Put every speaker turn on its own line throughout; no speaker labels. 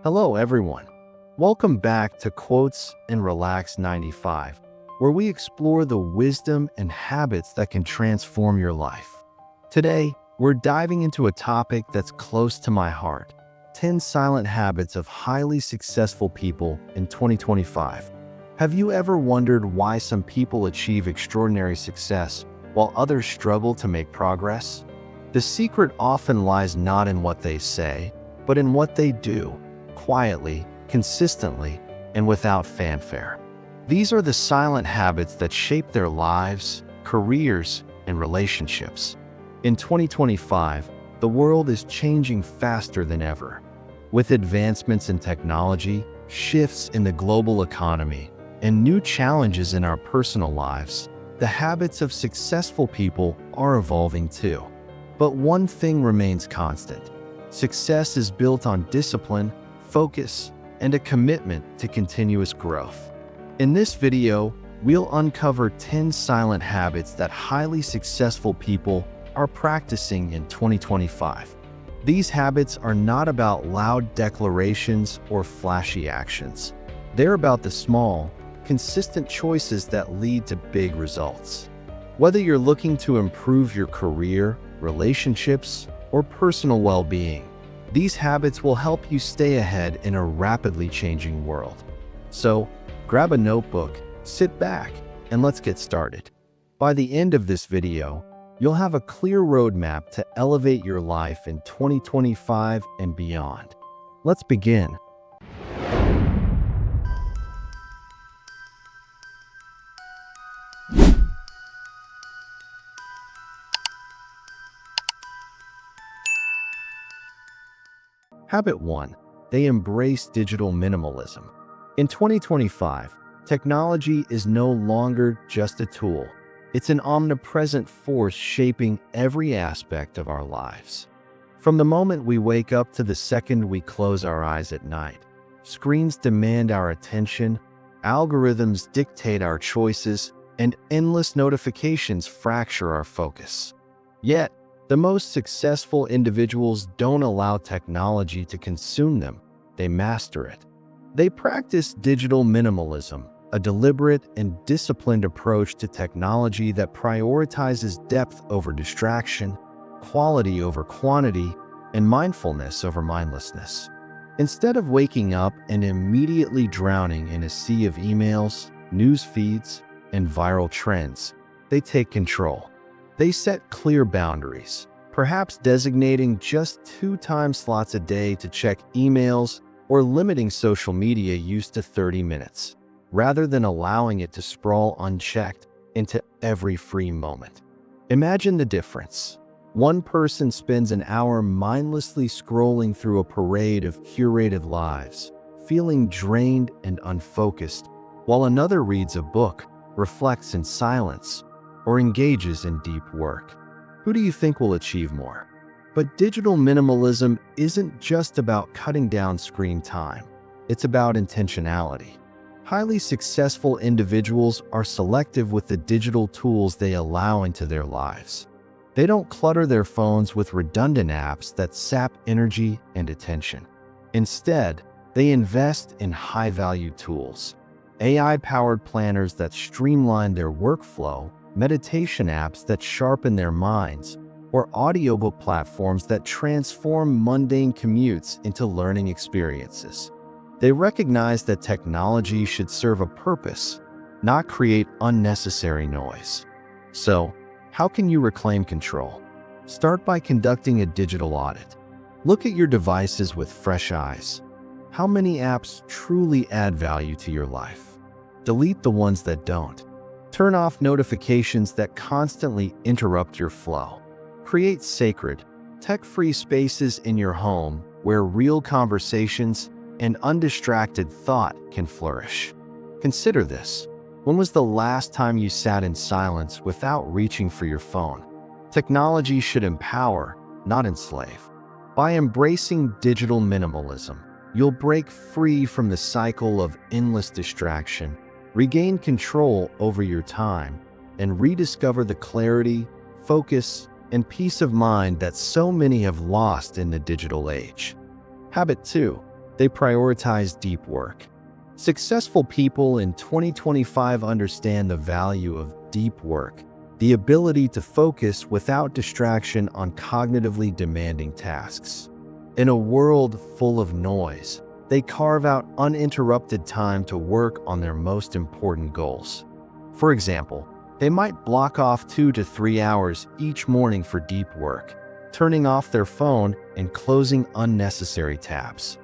Hello, everyone. Welcome back to Quotes and Relax 95, where we explore the wisdom and habits that can transform your life. Today, we're diving into a topic that's close to my heart: 10 silent habits of highly successful people in 2025. Have you ever wondered why some people achieve extraordinary success while others struggle to make progress? The secret often lies not in what they say, but in what they do, quietly, consistently, and without fanfare. These are the silent habits that shape their lives, careers, and relationships. In 2025, the world is changing faster than ever. With advancements in technology, shifts in the global economy, and new challenges in our personal lives, the habits of successful people are evolving too. But one thing remains constant: success is built on discipline, focus, and a commitment to continuous growth. In this video, we'll uncover 10 silent habits that highly successful people are practicing in 2025. These habits are not about loud declarations or flashy actions. They're about the small, consistent choices that lead to big results. Whether you're looking to improve your career, relationships, or personal well-being, these habits will help you stay ahead in a rapidly changing world. So, grab a notebook, sit back, and let's get started. By the end of this video, you'll have a clear roadmap to elevate your life in 2025 and beyond. Let's begin. Habit 1. They embrace digital minimalism. In 2025, technology is no longer just a tool. It's an omnipresent force shaping every aspect of our lives. From the moment we wake up to the second we close our eyes at night, screens demand our attention, algorithms dictate our choices, and endless notifications fracture our focus. Yet, the most successful individuals don't allow technology to consume them, they master it. They practice digital minimalism, a deliberate and disciplined approach to technology that prioritizes depth over distraction, quality over quantity, and mindfulness over mindlessness. Instead of waking up and immediately drowning in a sea of emails, news feeds, and viral trends, they take control. They set clear boundaries, perhaps designating just 2 time slots a day to check emails or limiting social media use to 30 minutes, rather than allowing it to sprawl unchecked into every free moment. Imagine the difference. One person spends an hour mindlessly scrolling through a parade of curated lives, feeling drained and unfocused, while another reads a book, reflects in silence, or engages in deep work. Who do you think will achieve more? But digital minimalism isn't just about cutting down screen time. It's about intentionality. Highly successful individuals are selective with the digital tools they allow into their lives. They don't clutter their phones with redundant apps that sap energy and attention. Instead, they invest in high-value tools, AI-powered planners that streamline their workflow, meditation apps that sharpen their minds, or audiobook platforms that transform mundane commutes into learning experiences. They recognize that technology should serve a purpose, not create unnecessary noise. So, how can you reclaim control? Start by conducting a digital audit. Look at your devices with fresh eyes. How many apps truly add value to your life? Delete the ones that don't. Turn off notifications that constantly interrupt your flow. Create sacred, tech-free spaces in your home where real conversations and undistracted thought can flourish. Consider this. When was the last time you sat in silence without reaching for your phone? Technology should empower, not enslave. By embracing digital minimalism, you'll break free from the cycle of endless distraction, regain control over your time, and rediscover the clarity, focus, and peace of mind that so many have lost in the digital age. Habit 2. They prioritize deep work. Successful people in 2025 understand the value of deep work, the ability to focus without distraction on cognitively demanding tasks. In a world full of noise, they carve out uninterrupted time to work on their most important goals. For example, they might block off 2 to 3 hours each morning for deep work, turning off their phone and closing unnecessary tabs.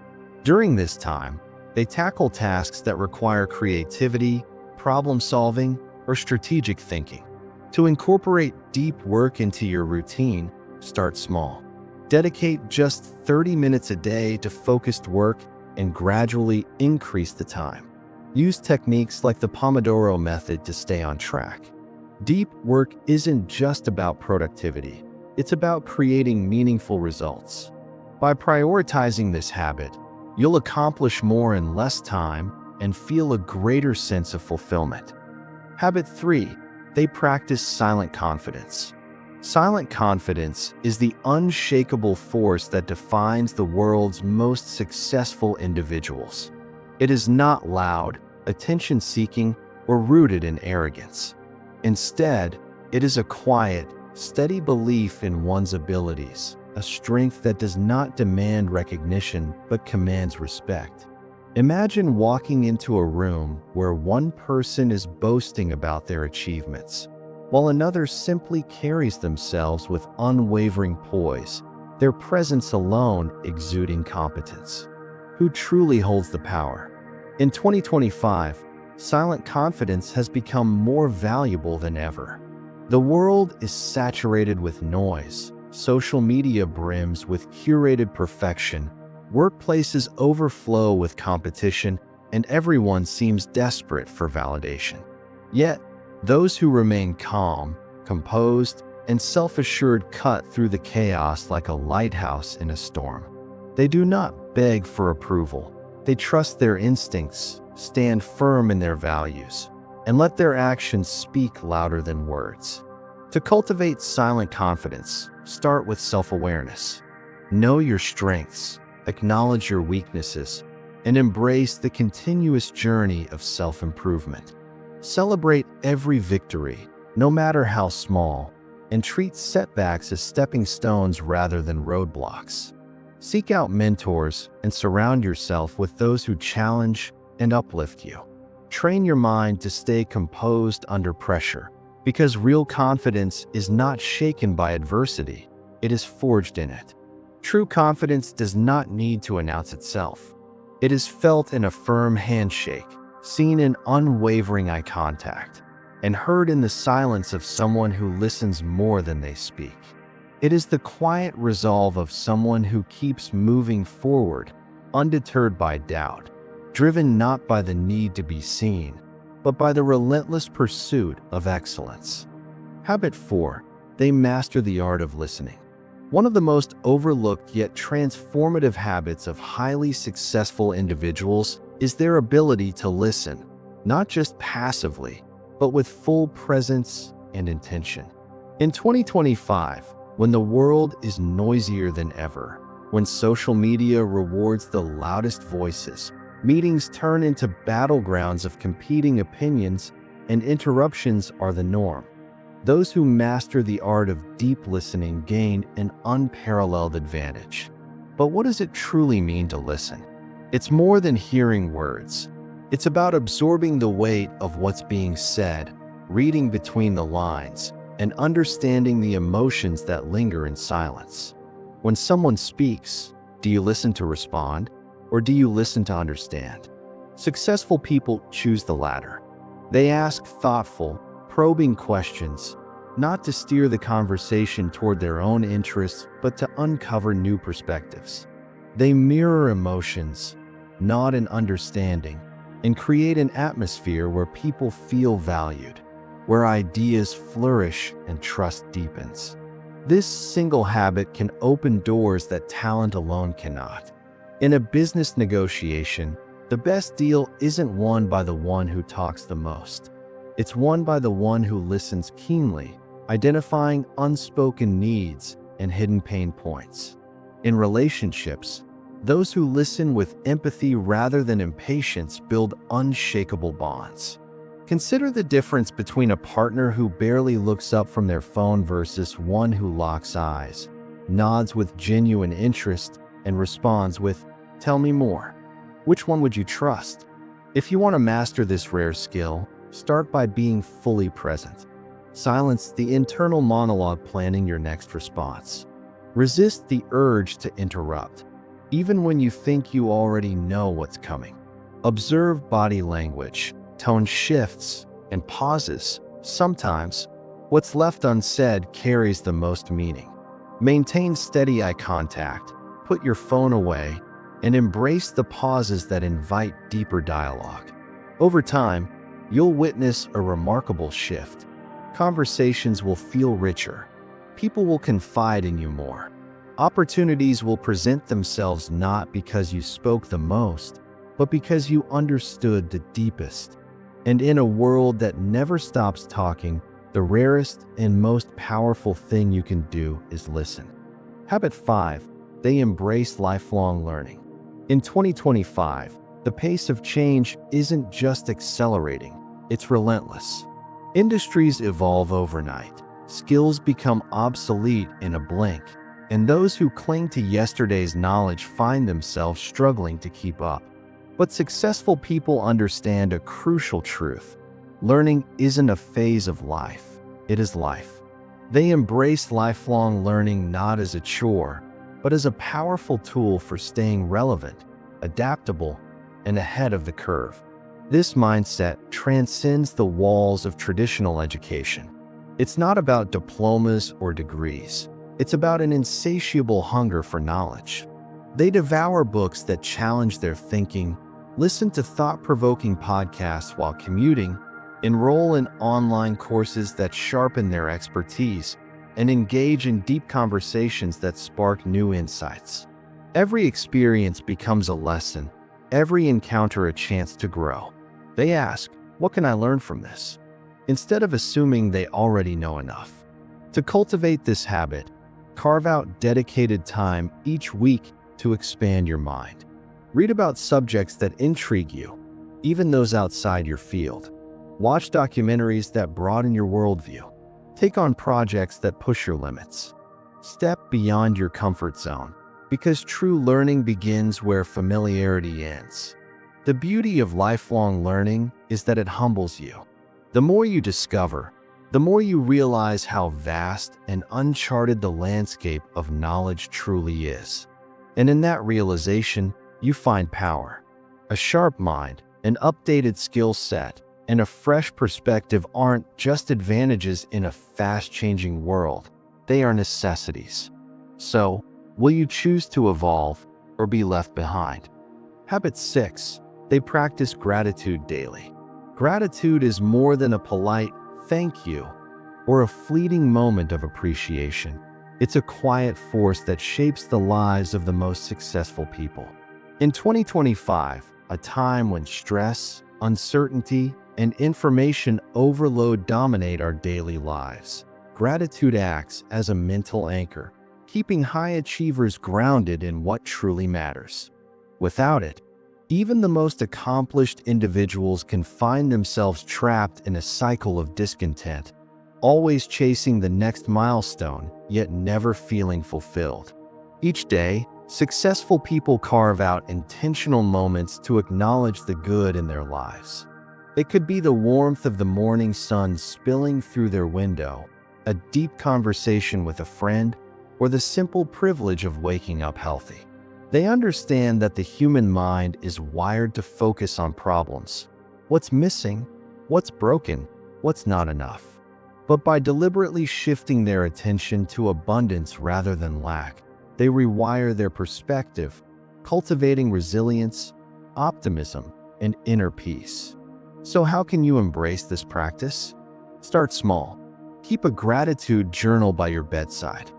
During this time, they tackle tasks that require creativity, problem solving, or strategic thinking. To incorporate deep work into your routine, start small. Dedicate just 30 minutes a day to focused work and gradually increase the time. Use techniques like the Pomodoro method to stay on track. Deep work isn't just about productivity, it's about creating meaningful results. By prioritizing this habit, you'll accomplish more in less time and feel a greater sense of fulfillment. Habit 3. They practice silent confidence. Silent confidence is the unshakable force that defines the world's most successful individuals. It is not loud, attention-seeking, or rooted in arrogance. Instead, it is a quiet, steady belief in one's abilities, a strength that does not demand recognition but commands respect. Imagine walking into a room where one person is boasting about their achievements, while another simply carries themselves with unwavering poise, their presence alone exuding competence. Who truly holds the power? In 2025, silent confidence has become more valuable than ever. The world is saturated with noise, social media brims with curated perfection, workplaces overflow with competition, and everyone seems desperate for validation. Yet, those who remain calm, composed, and self-assured cut through the chaos like a lighthouse in a storm. They do not beg for approval. They trust their instincts, stand firm in their values, and let their actions speak louder than words. To cultivate silent confidence, start with self-awareness. Know your strengths, acknowledge your weaknesses, and embrace the continuous journey of self-improvement. Celebrate every victory, no matter how small, and treat setbacks as stepping stones rather than roadblocks. Seek out mentors and surround yourself with those who challenge and uplift you. Train your mind to stay composed under pressure, because real confidence is not shaken by adversity, it is forged in it. True confidence does not need to announce itself. It is felt in a firm handshake, seen in unwavering eye contact, and heard in the silence of someone who listens more than they speak. It is the quiet resolve of someone who keeps moving forward, undeterred by doubt, driven not by the need to be seen, but by the relentless pursuit of excellence. Habit 4. They master the art of listening. One of the most overlooked yet transformative habits of highly successful individuals is their ability to listen, not just passively, but with full presence and intention. In 2025, when the world is noisier than ever, when social media rewards the loudest voices, meetings turn into battlegrounds of competing opinions, and interruptions are the norm, those who master the art of deep listening gain an unparalleled advantage. But what does it truly mean to listen? It's more than hearing words. It's about absorbing the weight of what's being said, reading between the lines, and understanding the emotions that linger in silence. When someone speaks, do you listen to respond, or do you listen to understand? Successful people choose the latter. They ask thoughtful, probing questions, not to steer the conversation toward their own interests, but to uncover new perspectives. They mirror emotions, nod in understanding, and create an atmosphere where people feel valued, where ideas flourish and trust deepens. This single habit can open doors that talent alone cannot. In a business negotiation, the best deal isn't won by the one who talks the most. It's won by the one who listens keenly, identifying unspoken needs and hidden pain points. In relationships, Those who listen with empathy rather than impatience build unshakable bonds. Consider the difference between a partner who barely looks up from their phone versus one who locks eyes, nods with genuine interest, and responds with, "Tell me more." Which one would you trust? If you want to master this rare skill, start by being fully present. Silence the internal monologue planning your next response. Resist the urge to interrupt, even when you think you already know what's coming. Observe body language, tone shifts, and pauses. Sometimes, what's left unsaid carries the most meaning. Maintain steady eye contact, put your phone away, and embrace the pauses that invite deeper dialogue. Over time, you'll witness a remarkable shift. Conversations will feel richer. People will confide in you more. Opportunities will present themselves not because you spoke the most, but because you understood the deepest. And in a world that never stops talking, the rarest and most powerful thing you can do is listen. Habit 5. They embrace lifelong learning. In 2025, the pace of change isn't just accelerating, it's relentless. Industries evolve overnight, skills become obsolete in a blink, and those who cling to yesterday's knowledge find themselves struggling to keep up. But successful people understand a crucial truth. Learning isn't a phase of life, it is life. They embrace lifelong learning not as a chore, but as a powerful tool for staying relevant, adaptable, and ahead of the curve. This mindset transcends the walls of traditional education. It's not about diplomas or degrees. It's about an insatiable hunger for knowledge. They devour books that challenge their thinking, listen to thought-provoking podcasts while commuting, enroll in online courses that sharpen their expertise, and engage in deep conversations that spark new insights. Every experience becomes a lesson, every encounter a chance to grow. They ask, "What can I learn from this?" instead of assuming they already know enough. To cultivate this habit, carve out dedicated time each week to expand your mind. Read about subjects that intrigue you, even those outside your field. Watch documentaries that broaden your worldview. Take on projects that push your limits. Step beyond your comfort zone, because true learning begins where familiarity ends. The beauty of lifelong learning is that it humbles you. The more you discover, the more you realize how vast and uncharted the landscape of knowledge truly is. And in that realization, you find power. A sharp mind, an updated skill set, and a fresh perspective aren't just advantages in a fast-changing world. They are necessities. So, will you choose to evolve or be left behind? Habit 6. They practice gratitude daily. Gratitude is more than a polite thank you or a fleeting moment of appreciation. It's a quiet force that shapes the lives of the most successful people. In 2025, a time when stress, uncertainty, and information overload dominate our daily lives, gratitude acts as a mental anchor, keeping high achievers grounded in what truly matters. Without it, even the most accomplished individuals can find themselves trapped in a cycle of discontent, always chasing the next milestone, yet never feeling fulfilled. Each day, successful people carve out intentional moments to acknowledge the good in their lives. It could be the warmth of the morning sun spilling through their window, a deep conversation with a friend, or the simple privilege of waking up healthy. They understand that the human mind is wired to focus on problems. What's missing? What's broken? What's not enough? But by deliberately shifting their attention to abundance rather than lack, they rewire their perspective, cultivating resilience, optimism, and inner peace. So how can you embrace this practice? Start small. Keep a gratitude journal by your bedside.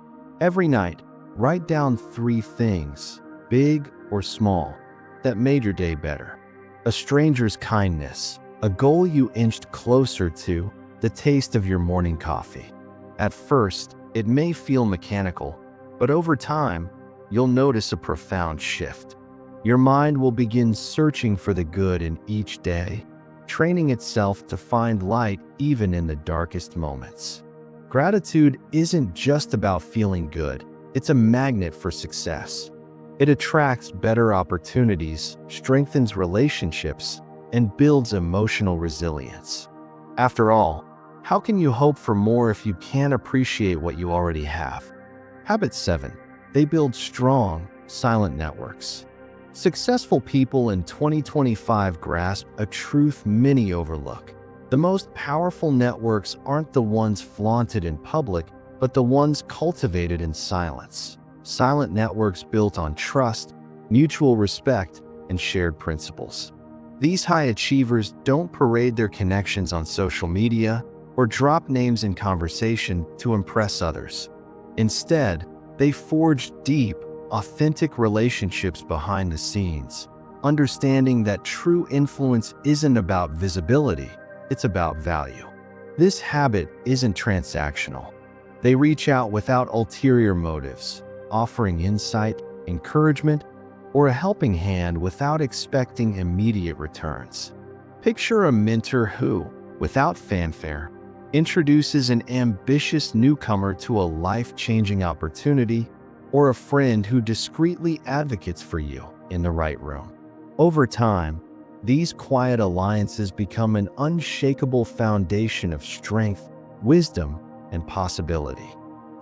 Every night, write down 3 things, big or small, that made your day better. A stranger's kindness, a goal you inched closer to, the taste of your morning coffee. At first, it may feel mechanical, but over time, you'll notice a profound shift. Your mind will begin searching for the good in each day, training itself to find light even in the darkest moments. Gratitude isn't just about feeling good, it's a magnet for success. It attracts better opportunities, strengthens relationships, and builds emotional resilience. After all, how can you hope for more if you can't appreciate what you already have? Habit 7. They build strong, silent networks. Successful people in 2025 grasp a truth many overlook. The most powerful networks aren't the ones flaunted in public, but the ones cultivated in silence. Silent networks built on trust, mutual respect, and shared principles. These high achievers don't parade their connections on social media or drop names in conversation to impress others. Instead, they forge deep, authentic relationships behind the scenes, understanding that true influence isn't about visibility, it's about value. This habit isn't transactional. They reach out without ulterior motives, offering insight, encouragement, or a helping hand without expecting immediate returns. Picture a mentor who, without fanfare, introduces an ambitious newcomer to a life-changing opportunity, or a friend who discreetly advocates for you in the right room. Over time, these quiet alliances become an unshakable foundation of strength, wisdom, and possibility.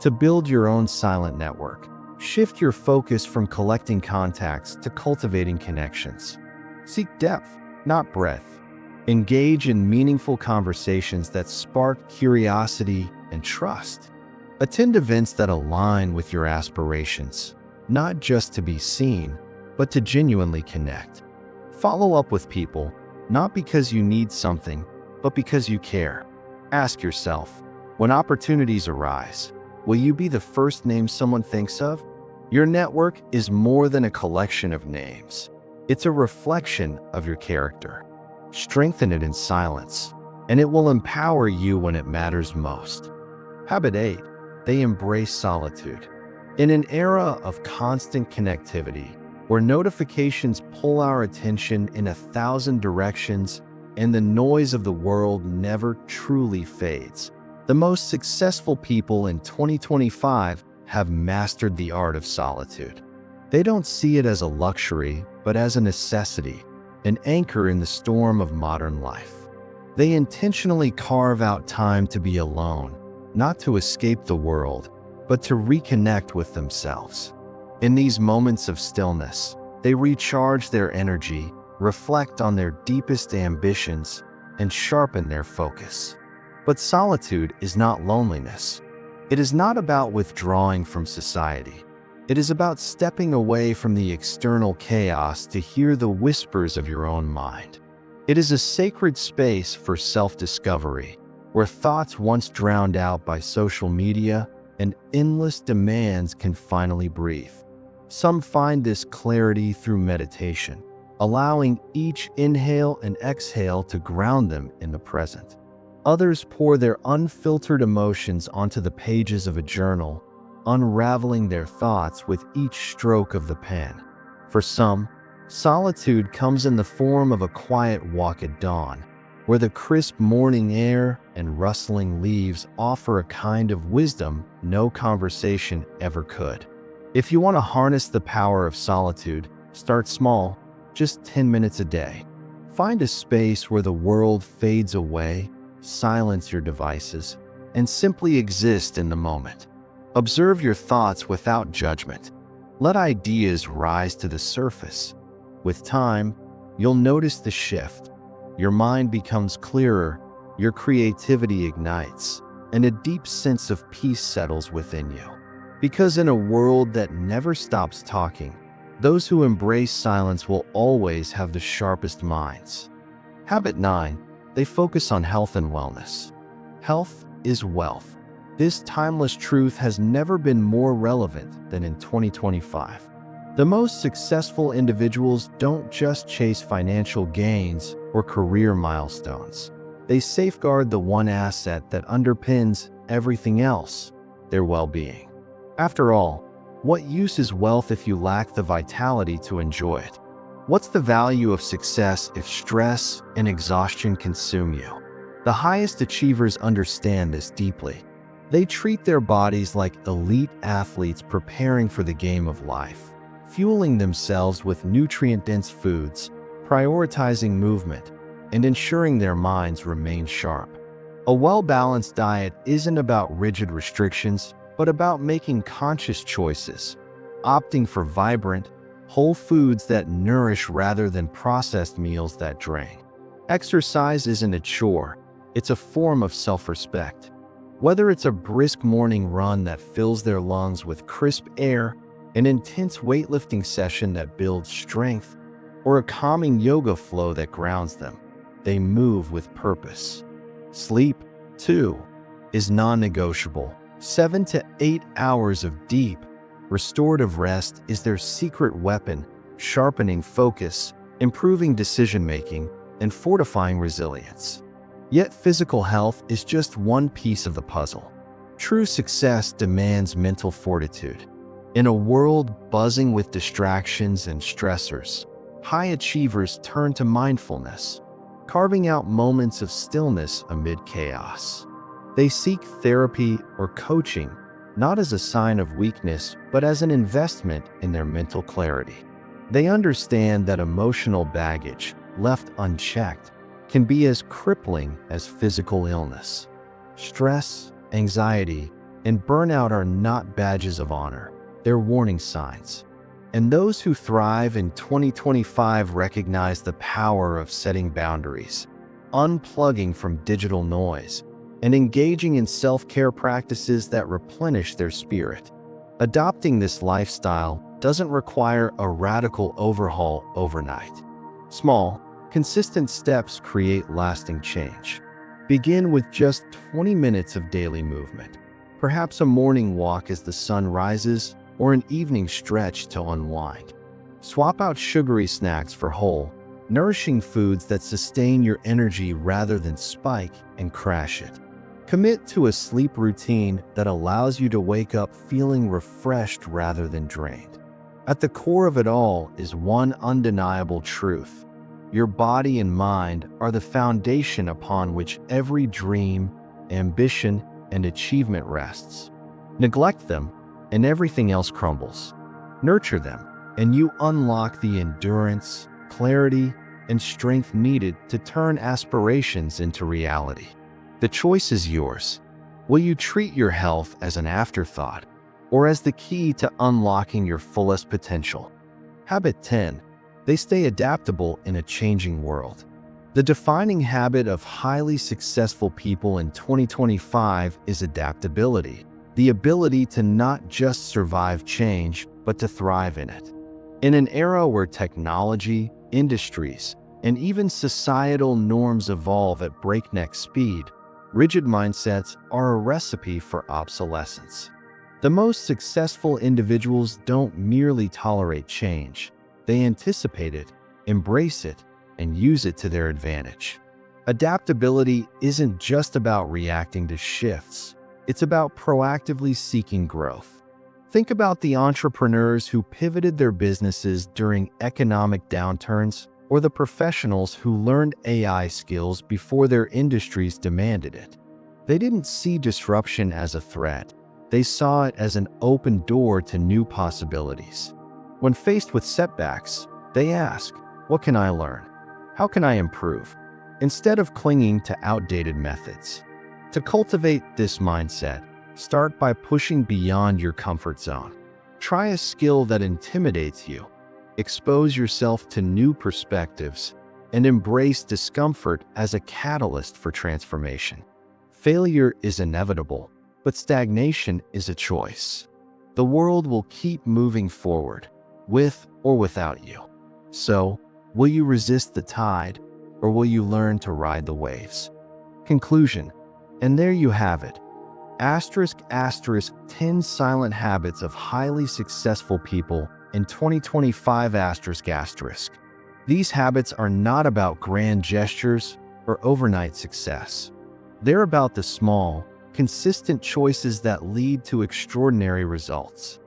To build your own silent network, shift your focus from collecting contacts to cultivating connections. Seek depth, not breadth. Engage in meaningful conversations that spark curiosity and trust. Attend events that align with your aspirations, not just to be seen, but to genuinely connect. Follow up with people, not because you need something, but because you care. Ask yourself, when opportunities arise, will you be the first name someone thinks of? Your network is more than a collection of names. It's a reflection of your character. Strengthen it in silence, and it will empower you when it matters most. Habit 8. They embrace solitude. In an era of constant connectivity, where notifications pull our attention in 1,000 directions and the noise of the world never truly fades, the most successful people in 2025 have mastered the art of solitude. They don't see it as a luxury, but as a necessity, an anchor in the storm of modern life. They intentionally carve out time to be alone, not to escape the world, but to reconnect with themselves. In these moments of stillness, they recharge their energy, reflect on their deepest ambitions, and sharpen their focus. But solitude is not loneliness. It is not about withdrawing from society. It is about stepping away from the external chaos to hear the whispers of your own mind. It is a sacred space for self-discovery, where thoughts once drowned out by social media and endless demands can finally breathe. Some find this clarity through meditation, allowing each inhale and exhale to ground them in the present. Others pour their unfiltered emotions onto the pages of a journal, unraveling their thoughts with each stroke of the pen. For some, solitude comes in the form of a quiet walk at dawn, where the crisp morning air and rustling leaves offer a kind of wisdom no conversation ever could. If you want to harness the power of solitude, start small, just 10 minutes a day. Find a space where the world fades away, silence your devices, and simply exist in the moment. Observe your thoughts without judgment. Let ideas rise to the surface. With time, you'll notice the shift. Your mind becomes clearer, your creativity ignites, and a deep sense of peace settles within you. Because in a world that never stops talking, those who embrace silence will always have the sharpest minds. Habit 9. They focus on health and wellness. Health is wealth. This timeless truth has never been more relevant than in 2025. The most successful individuals don't just chase financial gains or career milestones. They safeguard the one asset that underpins everything else, their well-being. After all, What use is wealth if you lack the vitality to enjoy it? What's the value of success if stress and exhaustion consume you? The highest achievers understand this deeply. They treat their bodies like elite athletes preparing for the game of life, fueling themselves with nutrient-dense foods, prioritizing movement, and ensuring their minds remain sharp. A well-balanced diet isn't about rigid restrictions, but about making conscious choices, opting for vibrant, whole foods that nourish rather than processed meals that drain. Exercise isn't a chore, it's a form of self-respect. Whether it's a brisk morning run that fills their lungs with crisp air, an intense weightlifting session that builds strength, or a calming yoga flow that grounds them, they move with purpose. Sleep, too, is non-negotiable. 7 to 8 hours of deep, restorative rest is their secret weapon, sharpening focus, improving decision-making, and fortifying resilience. Yet physical health is just one piece of the puzzle. True success demands mental fortitude. In a world buzzing with distractions and stressors, high achievers turn to mindfulness, carving out moments of stillness amid chaos. They seek therapy or coaching, not as a sign of weakness, but as an investment in their mental clarity. They understand that emotional baggage, left unchecked, can be as crippling as physical illness. Stress, anxiety, and burnout are not badges of honor, they're warning signs. And those who thrive in 2025 recognize the power of setting boundaries, unplugging from digital noise, and engaging in self-care practices that replenish their spirit. Adopting this lifestyle doesn't require a radical overhaul overnight. Small, consistent steps create lasting change. Begin with just 20 minutes of daily movement, perhaps a morning walk as the sun rises, or an evening stretch to unwind. Swap out sugary snacks for whole, nourishing foods that sustain your energy rather than spike and crash it. Commit to a sleep routine that allows you to wake up feeling refreshed rather than drained. At the core of it all is one undeniable truth. Your body and mind are the foundation upon which every dream, ambition, and achievement rests. Neglect them, and everything else crumbles. Nurture them, and you unlock the endurance, clarity, and strength needed to turn aspirations into reality. The choice is yours. Will you treat your health as an afterthought, or as the key to unlocking your fullest potential? Habit 10. They stay adaptable in a changing world. The defining habit of highly successful people in 2025 is adaptability, the ability to not just survive change, but to thrive in it. In an era where technology, industries, and even societal norms evolve at breakneck speed, rigid mindsets are a recipe for obsolescence. The most successful individuals don't merely tolerate change. They anticipate it, embrace it, and use it to their advantage. Adaptability isn't just about reacting to shifts. It's about proactively seeking growth. Think about the entrepreneurs who pivoted their businesses during economic downturns, or the professionals who learned AI skills before their industries demanded it. They didn't see disruption as a threat. They saw it as an open door to new possibilities. When faced with setbacks, they ask, "What can I learn? How can I improve?" Instead of clinging to outdated methods. To cultivate this mindset, start by pushing beyond your comfort zone. Try a skill that intimidates you. Expose yourself to new perspectives, and embrace discomfort as a catalyst for transformation. Failure is inevitable, but stagnation is a choice. The world will keep moving forward, with or without you. So, will you resist the tide, or will you learn to ride the waves? Conclusion, and there you have it. Asterisk, 10 silent habits of highly successful people in 2025 ***. These habits are not about grand gestures or overnight success. They're about the small, consistent choices that lead to extraordinary results.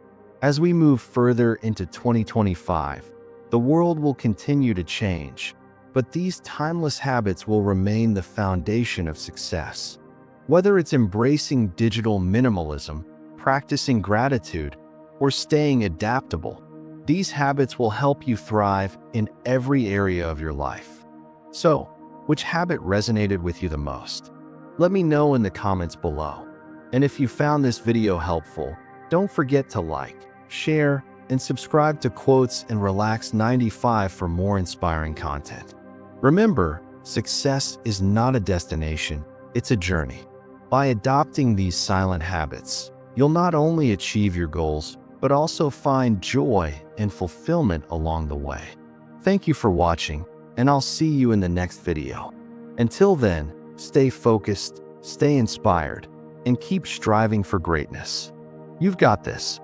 As we move further into 2025, the world will continue to change, but these timeless habits will remain the foundation of success. Whether it's embracing digital minimalism, practicing gratitude, or staying adaptable, these habits will help you thrive in every area of your life. So, which habit resonated with you the most? Let me know in the comments below. And if you found this video helpful, don't forget to like, share, and subscribe to Quotes and Relax 95 for more inspiring content. Remember, success is not a destination, it's a journey. By adopting these silent habits, you'll not only achieve your goals, but also find joy and fulfillment along the way. Thank you for watching, and I'll see you in the next video. Until then, stay focused, stay inspired, and keep striving for greatness. You've got this.